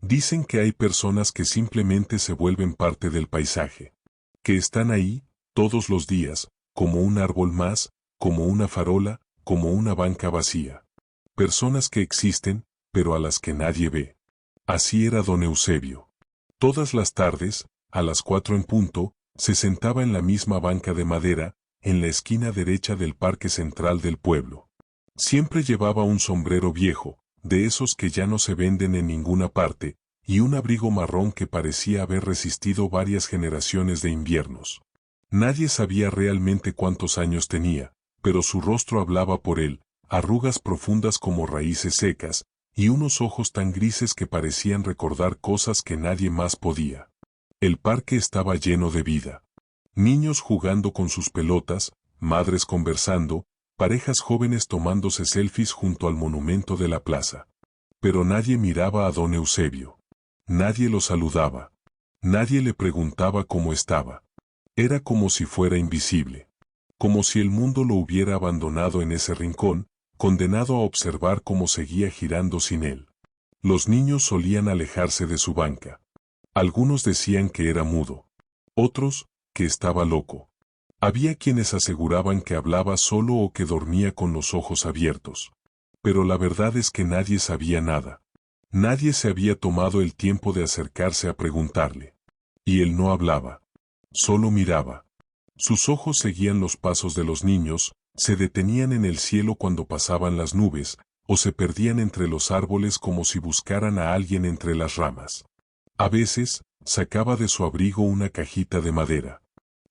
Dicen que hay personas que simplemente se vuelven parte del paisaje. Que están ahí, todos los días, como un árbol más, como una farola, como una banca vacía. Personas que existen, pero a las que nadie ve. Así era don Eusebio. Todas las tardes, a las 4 en punto, se sentaba en la misma banca de madera, en la esquina derecha del parque central del pueblo. Siempre llevaba un sombrero viejo, de esos que ya no se venden en ninguna parte, y un abrigo marrón que parecía haber resistido varias generaciones de inviernos. Nadie sabía realmente cuántos años tenía, pero su rostro hablaba por él, arrugas profundas como raíces secas, y unos ojos tan grises que parecían recordar cosas que nadie más podía. El parque estaba lleno de vida. Niños jugando con sus pelotas, madres conversando, parejas jóvenes tomándose selfies junto al monumento de la plaza. Pero nadie miraba a don Eusebio. Nadie lo saludaba. Nadie le preguntaba cómo estaba. Era como si fuera invisible. Como si el mundo lo hubiera abandonado en ese rincón, condenado a observar cómo seguía girando sin él. Los niños solían alejarse de su banca. Algunos decían que era mudo. Otros, que estaba loco. Había quienes aseguraban que hablaba solo o que dormía con los ojos abiertos. Pero la verdad es que nadie sabía nada. Nadie se había tomado el tiempo de acercarse a preguntarle. Y él no hablaba. Solo miraba. Sus ojos seguían los pasos de los niños, se detenían en el cielo cuando pasaban las nubes, o se perdían entre los árboles como si buscaran a alguien entre las ramas. A veces, sacaba de su abrigo una cajita de madera.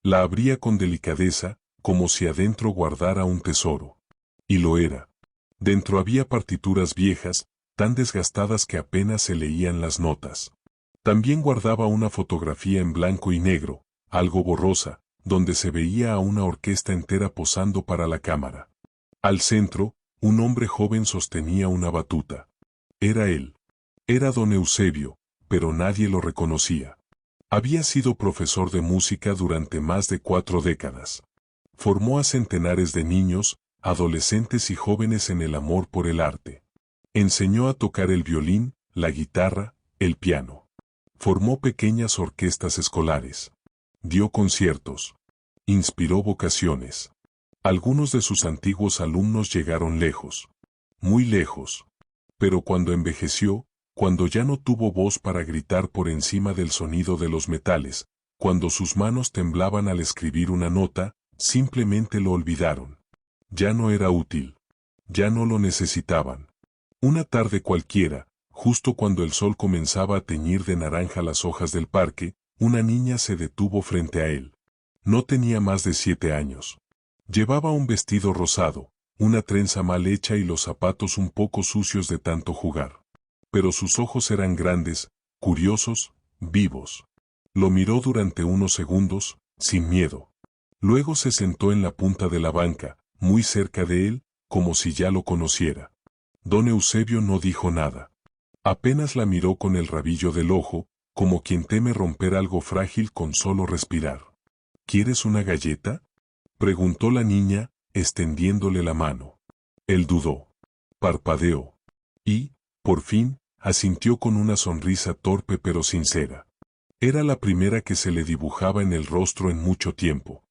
La abría con delicadeza, como si adentro guardara un tesoro. Y lo era. Dentro había partituras viejas, tan desgastadas que apenas se leían las notas. También guardaba una fotografía en blanco y negro, algo borrosa, donde se veía a una orquesta entera posando para la cámara. Al centro, un hombre joven sostenía una batuta. Era él. Era don Eusebio, pero nadie lo reconocía. Había sido profesor de música durante más de 4 décadas. Formó a centenares de niños, adolescentes y jóvenes en el amor por el arte. Enseñó a tocar el violín, la guitarra, el piano. Formó pequeñas orquestas escolares. Dio conciertos. Inspiró vocaciones. Algunos de sus antiguos alumnos llegaron lejos. Muy lejos. Pero cuando envejeció, cuando ya no tuvo voz para gritar por encima del sonido de los metales, cuando sus manos temblaban al escribir una nota, simplemente lo olvidaron. Ya no era útil. Ya no lo necesitaban. Una tarde cualquiera, justo cuando el sol comenzaba a teñir de naranja las hojas del parque, una niña se detuvo frente a él. No tenía más de 7 años. Llevaba un vestido rosado, una trenza mal hecha y los zapatos un poco sucios de tanto jugar. Pero sus ojos eran grandes, curiosos, vivos. Lo miró durante unos segundos, sin miedo. Luego se sentó en la punta de la banca, muy cerca de él, como si ya lo conociera. Don Eusebio no dijo nada. Apenas la miró con el rabillo del ojo, como quien teme romper algo frágil con solo respirar. ¿Quieres una galleta?, preguntó la niña, extendiéndole la mano. Él dudó. Parpadeó. Y, por fin, asintió con una sonrisa torpe pero sincera. Era la primera que se le dibujaba en el rostro en mucho tiempo.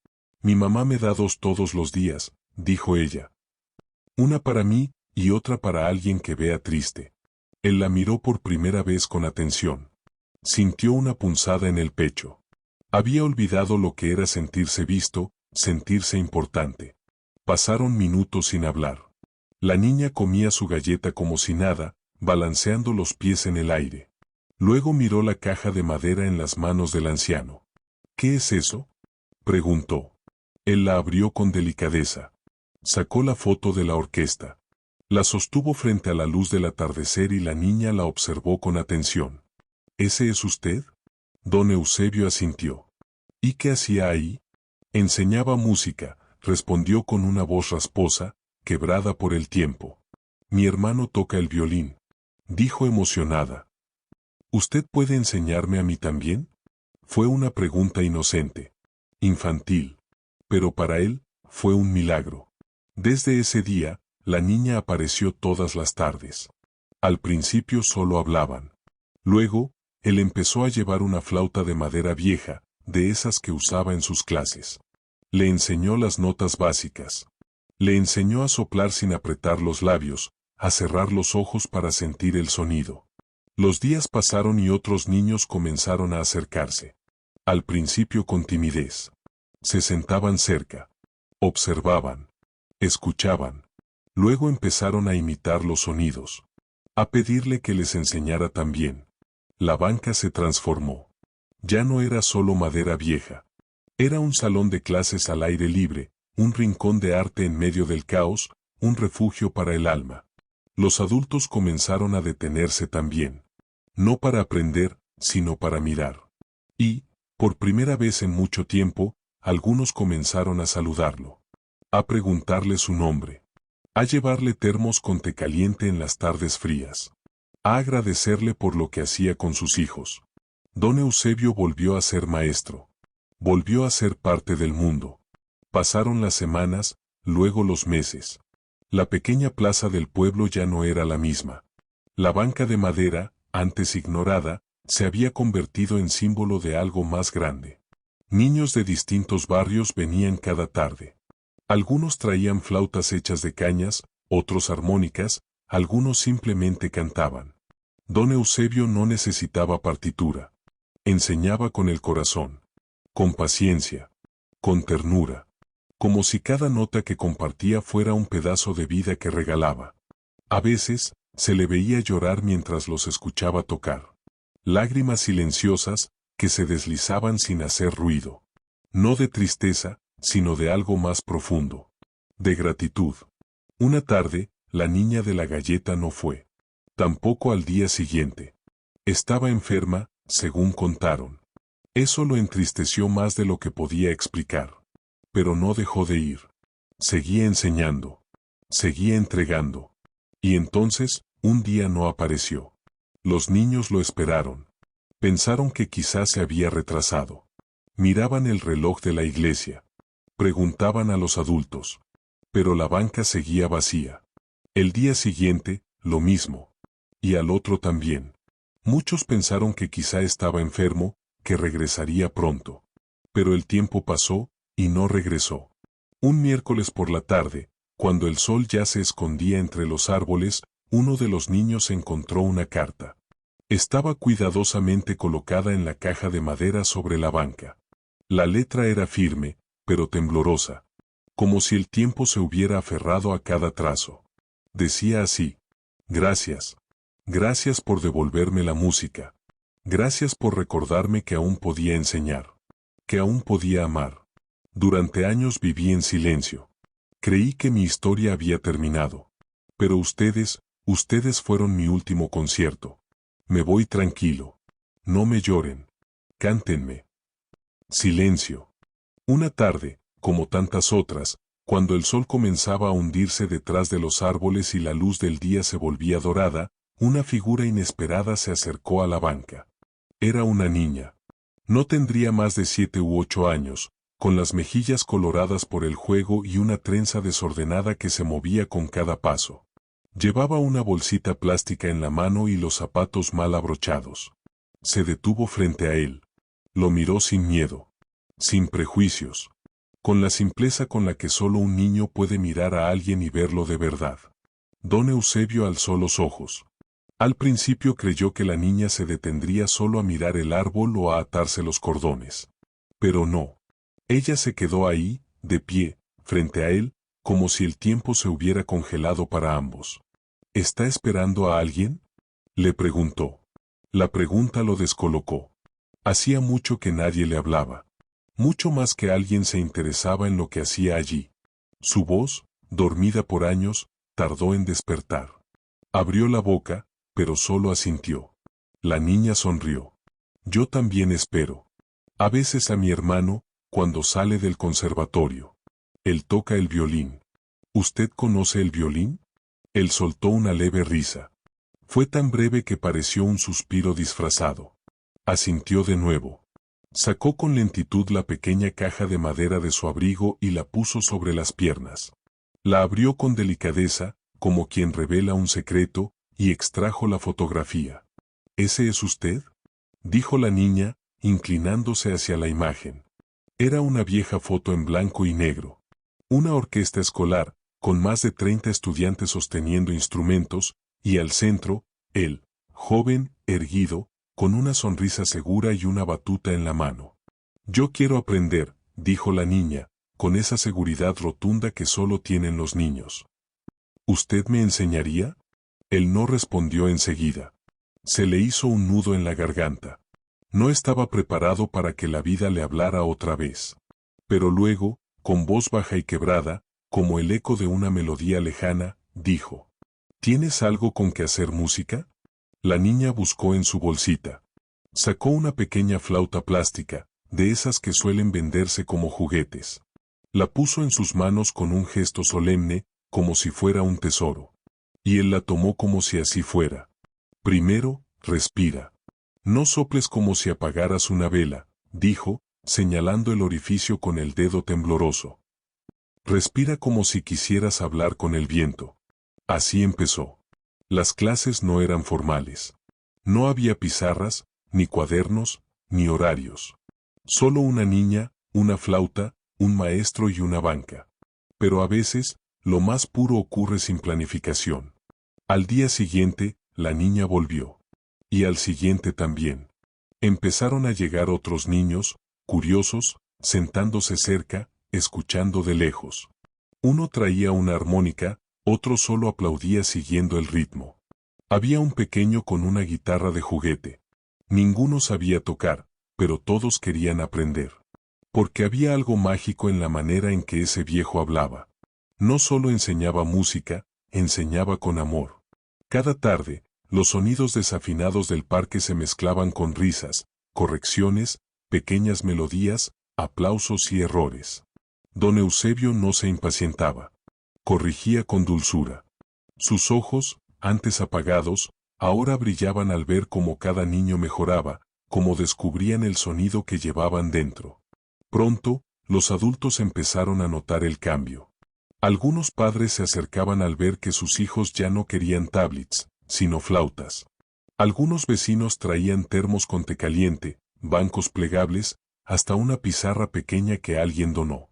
Mi mamá me da 2 todos los días, dijo ella. Una para mí, y otra para alguien que vea triste. Él la miró por primera vez con atención. Sintió una punzada en el pecho. Había olvidado lo que era sentirse visto, sentirse importante. Pasaron minutos sin hablar. La niña comía su galleta como si nada, balanceando los pies en el aire. Luego miró la caja de madera en las manos del anciano. ¿Qué es eso?, preguntó. Él la abrió con delicadeza. Sacó la foto de la orquesta. La sostuvo frente a la luz del atardecer y la niña la observó con atención. ¿Ese es usted? Don Eusebio asintió. ¿Y qué hacía ahí? Enseñaba música, respondió con una voz rasposa, quebrada por el tiempo. Mi hermano toca el violín, dijo emocionada. ¿Usted puede enseñarme a mí también? Fue una pregunta inocente, infantil, pero para él, fue un milagro. Desde ese día, la niña apareció todas las tardes. Al principio solo hablaban. Luego, él empezó a llevar una flauta de madera vieja, de esas que usaba en sus clases. Le enseñó las notas básicas. Le enseñó a soplar sin apretar los labios, a cerrar los ojos para sentir el sonido. Los días pasaron y otros niños comenzaron a acercarse. Al principio con timidez. Se sentaban cerca. Observaban. Escuchaban. Luego empezaron a imitar los sonidos. A pedirle que les enseñara también. La banca se transformó. Ya no era solo madera vieja. Era un salón de clases al aire libre, un rincón de arte en medio del caos, un refugio para el alma. Los adultos comenzaron a detenerse también. No para aprender, sino para mirar. Y, por primera vez en mucho tiempo, algunos comenzaron a saludarlo. A preguntarle su nombre. A llevarle termos con té caliente en las tardes frías. A agradecerle por lo que hacía con sus hijos. Don Eusebio volvió a ser maestro. Volvió a ser parte del mundo. Pasaron las semanas, luego los meses. La pequeña plaza del pueblo ya no era la misma. La banca de madera, antes ignorada, se había convertido en símbolo de algo más grande. Niños de distintos barrios venían cada tarde. Algunos traían flautas hechas de cañas, otros armónicas, algunos simplemente cantaban. Don Eusebio no necesitaba partitura. Enseñaba con el corazón. Con paciencia. Con ternura. Como si cada nota que compartía fuera un pedazo de vida que regalaba. A veces, se le veía llorar mientras los escuchaba tocar. Lágrimas silenciosas, que se deslizaban sin hacer ruido. No de tristeza, sino de algo más profundo. De gratitud. Una tarde, la niña de la galleta no fue. Tampoco al día siguiente. Estaba enferma, según contaron. Eso lo entristeció más de lo que podía explicar. Pero no dejó de ir. Seguía enseñando. Seguía entregando. Y entonces, un día no apareció. Los niños lo esperaron. Pensaron que quizás se había retrasado. Miraban el reloj de la iglesia. Preguntaban a los adultos. Pero la banca seguía vacía. El día siguiente, lo mismo. Y al otro también. Muchos pensaron que quizá estaba enfermo, que regresaría pronto. Pero el tiempo pasó, y no regresó. Un miércoles por la tarde, cuando el sol ya se escondía entre los árboles, uno de los niños encontró una carta. Estaba cuidadosamente colocada en la caja de madera sobre la banca. La letra era firme, pero temblorosa. Como si el tiempo se hubiera aferrado a cada trazo. Decía así: gracias. Gracias por devolverme la música. Gracias por recordarme que aún podía enseñar. Que aún podía amar. Durante años viví en silencio. Creí que mi historia había terminado. Pero ustedes fueron mi último concierto. Me voy tranquilo. No me lloren. Cántenme. Silencio. Una tarde, como tantas otras, cuando el sol comenzaba a hundirse detrás de los árboles y la luz del día se volvía dorada, una figura inesperada se acercó a la banca. Era una niña. No tendría más de 7 u 8 años, con las mejillas coloradas por el juego y una trenza desordenada que se movía con cada paso. Llevaba una bolsita plástica en la mano y los zapatos mal abrochados. Se detuvo frente a él. Lo miró sin miedo. Sin prejuicios. Con la simpleza con la que solo un niño puede mirar a alguien y verlo de verdad. Don Eusebio alzó los ojos. Al principio creyó que la niña se detendría solo a mirar el árbol o a atarse los cordones. Pero no. Ella se quedó ahí, de pie, frente a él, como si el tiempo se hubiera congelado para ambos. ¿Está esperando a alguien?, le preguntó. La pregunta lo descolocó. Hacía mucho que nadie le hablaba. Mucho más que alguien se interesaba en lo que hacía allí. Su voz, dormida por años, tardó en despertar. Abrió la boca, pero solo asintió. La niña sonrió. Yo también espero. A veces a mi hermano, cuando sale del conservatorio. Él toca el violín. ¿Usted conoce el violín? Él soltó una leve risa. Fue tan breve que pareció un suspiro disfrazado. Asintió de nuevo. Sacó con lentitud la pequeña caja de madera de su abrigo y la puso sobre las piernas. La abrió con delicadeza, como quien revela un secreto, y extrajo la fotografía. ¿Ese es usted?, dijo la niña, inclinándose hacia la imagen. Era una vieja foto en blanco y negro. Una orquesta escolar, con más de 30 estudiantes sosteniendo instrumentos, y al centro, él, joven, erguido, con una sonrisa segura y una batuta en la mano. Yo quiero aprender, dijo la niña, con esa seguridad rotunda que solo tienen los niños. ¿Usted me enseñaría? Él no respondió enseguida. Se le hizo un nudo en la garganta. No estaba preparado para que la vida le hablara otra vez. Pero luego, con voz baja y quebrada, como el eco de una melodía lejana, dijo: ¿Tienes algo con que hacer música? La niña buscó en su bolsita. Sacó una pequeña flauta plástica, de esas que suelen venderse como juguetes. La puso en sus manos con un gesto solemne, como si fuera un tesoro. Y él la tomó como si así fuera. Primero, respira. No soples como si apagaras una vela, dijo, señalando el orificio con el dedo tembloroso. Respira como si quisieras hablar con el viento. Así empezó. Las clases no eran formales. No había pizarras, ni cuadernos, ni horarios. Solo una niña, una flauta, un maestro y una banca. Pero a veces, lo más puro ocurre sin planificación. Al día siguiente, la niña volvió. Y al siguiente también. Empezaron a llegar otros niños, curiosos, sentándose cerca, escuchando de lejos. Uno traía una armónica, otro solo aplaudía siguiendo el ritmo. Había un pequeño con una guitarra de juguete. Ninguno sabía tocar, pero todos querían aprender. Porque había algo mágico en la manera en que ese viejo hablaba. No solo enseñaba música, enseñaba con amor. Cada tarde, los sonidos desafinados del parque se mezclaban con risas, correcciones, pequeñas melodías, aplausos y errores. Don Eusebio no se impacientaba. Corrigía con dulzura. Sus ojos, antes apagados, ahora brillaban al ver cómo cada niño mejoraba, cómo descubrían el sonido que llevaban dentro. Pronto, los adultos empezaron a notar el cambio. Algunos padres se acercaban al ver que sus hijos ya no querían tablets, sino flautas. Algunos vecinos traían termos con té caliente, bancos plegables, hasta una pizarra pequeña que alguien donó.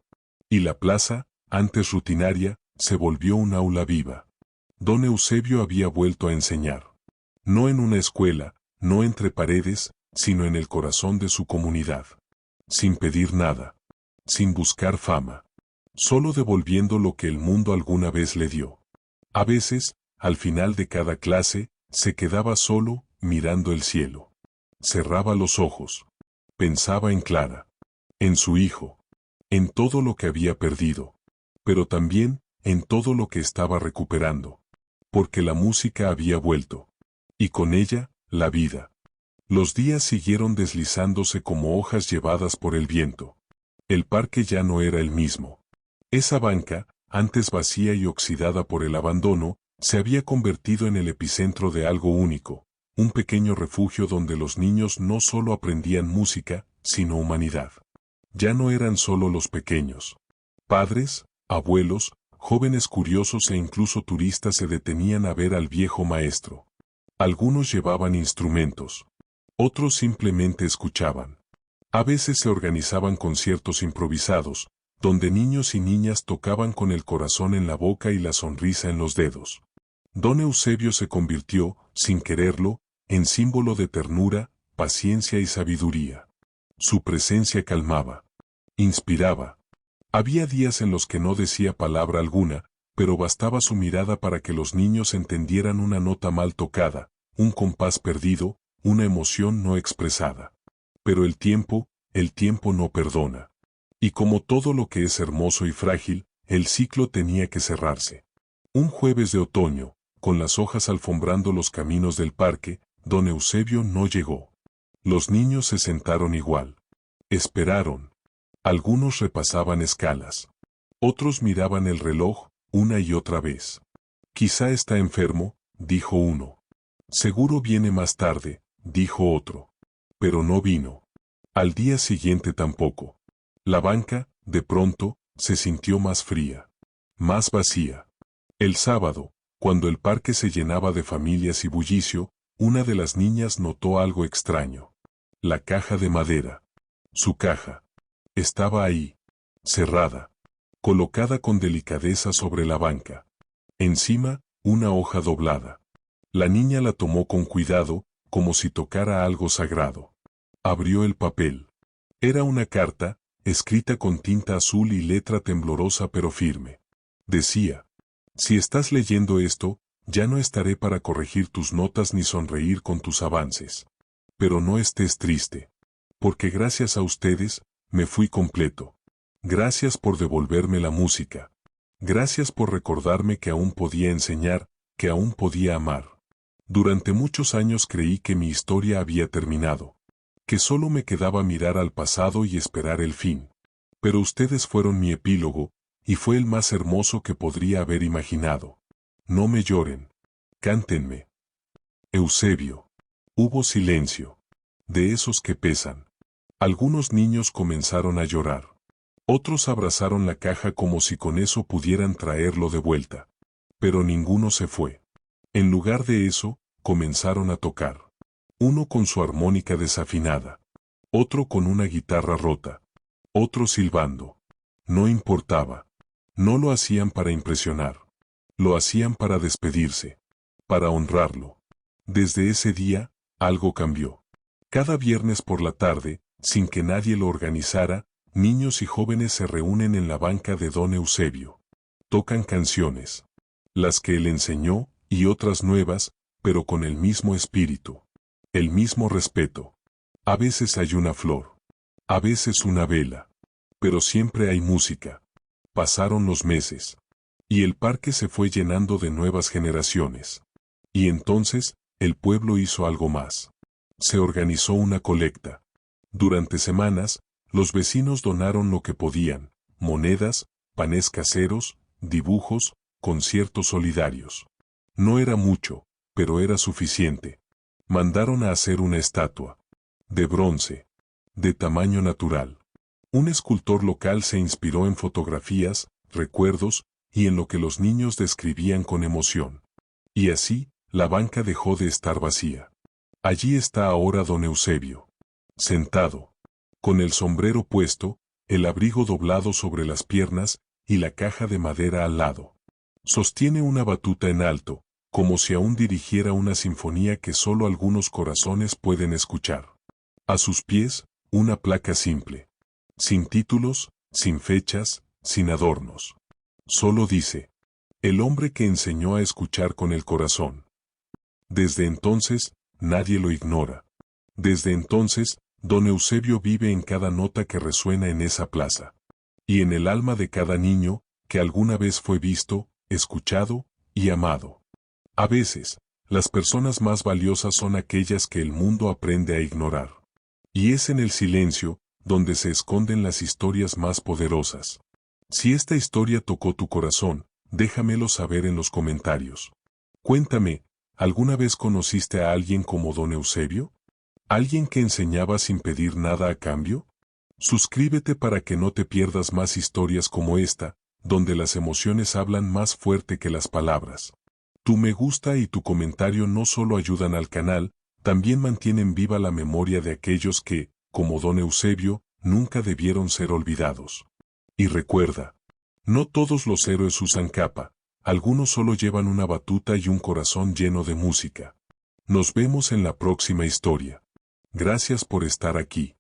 Y la plaza, antes rutinaria, se volvió un aula viva. Don Eusebio había vuelto a enseñar. No en una escuela, no entre paredes, sino en el corazón de su comunidad. Sin pedir nada. Sin buscar fama. Solo devolviendo lo que el mundo alguna vez le dio. A veces, al final de cada clase, se quedaba solo, mirando el cielo. Cerraba los ojos. Pensaba en Clara. En su hijo. En todo lo que había perdido. Pero también, en todo lo que estaba recuperando. Porque la música había vuelto. Y con ella, la vida. Los días siguieron deslizándose como hojas llevadas por el viento. El parque ya no era el mismo. Esa banca, antes vacía y oxidada por el abandono, se había convertido en el epicentro de algo único, un pequeño refugio donde los niños no solo aprendían música, sino humanidad. Ya no eran solo los pequeños. Padres, abuelos, jóvenes curiosos e incluso turistas se detenían a ver al viejo maestro. Algunos llevaban instrumentos. Otros simplemente escuchaban. A veces se organizaban conciertos improvisados, donde niños y niñas tocaban con el corazón en la boca y la sonrisa en los dedos. Don Eusebio se convirtió, sin quererlo, en símbolo de ternura, paciencia y sabiduría. Su presencia calmaba. Inspiraba. Había días en los que no decía palabra alguna, pero bastaba su mirada para que los niños entendieran una nota mal tocada, un compás perdido, una emoción no expresada. Pero el tiempo no perdona. Y como todo lo que es hermoso y frágil, el ciclo tenía que cerrarse. Un jueves de otoño, con las hojas alfombrando los caminos del parque, don Eusebio no llegó. Los niños se sentaron igual. Esperaron. Algunos repasaban escalas. Otros miraban el reloj, una y otra vez. Quizá está enfermo, dijo uno. Seguro viene más tarde, dijo otro. Pero no vino. Al día siguiente tampoco. La banca, de pronto, se sintió más fría. Más vacía. El sábado, cuando el parque se llenaba de familias y bullicio, una de las niñas notó algo extraño. La caja de madera. Su caja. Estaba ahí, cerrada, colocada con delicadeza sobre la banca. Encima, una hoja doblada. La niña la tomó con cuidado, como si tocara algo sagrado. Abrió el papel. Era una carta, escrita con tinta azul y letra temblorosa pero firme. Decía: si estás leyendo esto, ya no estaré para corregir tus notas ni sonreír con tus avances. Pero no estés triste. Porque gracias a ustedes, me fui completo. Gracias por devolverme la música. Gracias por recordarme que aún podía enseñar, que aún podía amar. Durante muchos años creí que mi historia había terminado, que solo me quedaba mirar al pasado y esperar el fin. Pero ustedes fueron mi epílogo, y fue el más hermoso que podría haber imaginado. No me lloren. Cántenme. Eusebio. Hubo silencio. De esos que pesan. Algunos niños comenzaron a llorar. Otros abrazaron la caja como si con eso pudieran traerlo de vuelta. Pero ninguno se fue. En lugar de eso, comenzaron a tocar. Uno con su armónica desafinada. Otro con una guitarra rota. Otro silbando. No importaba. No lo hacían para impresionar. Lo hacían para despedirse. Para honrarlo. Desde ese día, algo cambió. Cada viernes por la tarde, sin que nadie lo organizara, niños y jóvenes se reúnen en la banca de don Eusebio. Tocan canciones. Las que él enseñó, y otras nuevas, pero con el mismo espíritu. El mismo respeto. A veces hay una flor. A veces una vela. Pero siempre hay música. Pasaron los meses. Y el parque se fue llenando de nuevas generaciones. Y entonces, el pueblo hizo algo más. Se organizó una colecta. Durante semanas, los vecinos donaron lo que podían: monedas, panes caseros, dibujos, conciertos solidarios. No era mucho, pero era suficiente. Mandaron a hacer una estatua. De bronce. De tamaño natural. Un escultor local se inspiró en fotografías, recuerdos, y en lo que los niños describían con emoción. Y así, la banca dejó de estar vacía. Allí está ahora don Eusebio. Sentado. Con el sombrero puesto, el abrigo doblado sobre las piernas, y la caja de madera al lado. Sostiene una batuta en alto, como si aún dirigiera una sinfonía que solo algunos corazones pueden escuchar. A sus pies, una placa simple. Sin títulos, sin fechas, sin adornos. Solo dice: el hombre que enseñó a escuchar con el corazón. Desde entonces, nadie lo ignora. Desde entonces, don Eusebio vive en cada nota que resuena en esa plaza. Y en el alma de cada niño, que alguna vez fue visto, escuchado y amado. A veces, las personas más valiosas son aquellas que el mundo aprende a ignorar. Y es en el silencio, donde se esconden las historias más poderosas. Si esta historia tocó tu corazón, déjamelo saber en los comentarios. Cuéntame, ¿alguna vez conociste a alguien como don Eusebio? ¿Alguien que enseñaba sin pedir nada a cambio? Suscríbete para que no te pierdas más historias como esta, donde las emociones hablan más fuerte que las palabras. Tu me gusta y tu comentario no solo ayudan al canal, también mantienen viva la memoria de aquellos que, como don Eusebio, nunca debieron ser olvidados. Y recuerda, no todos los héroes usan capa, algunos solo llevan una batuta y un corazón lleno de música. Nos vemos en la próxima historia. Gracias por estar aquí.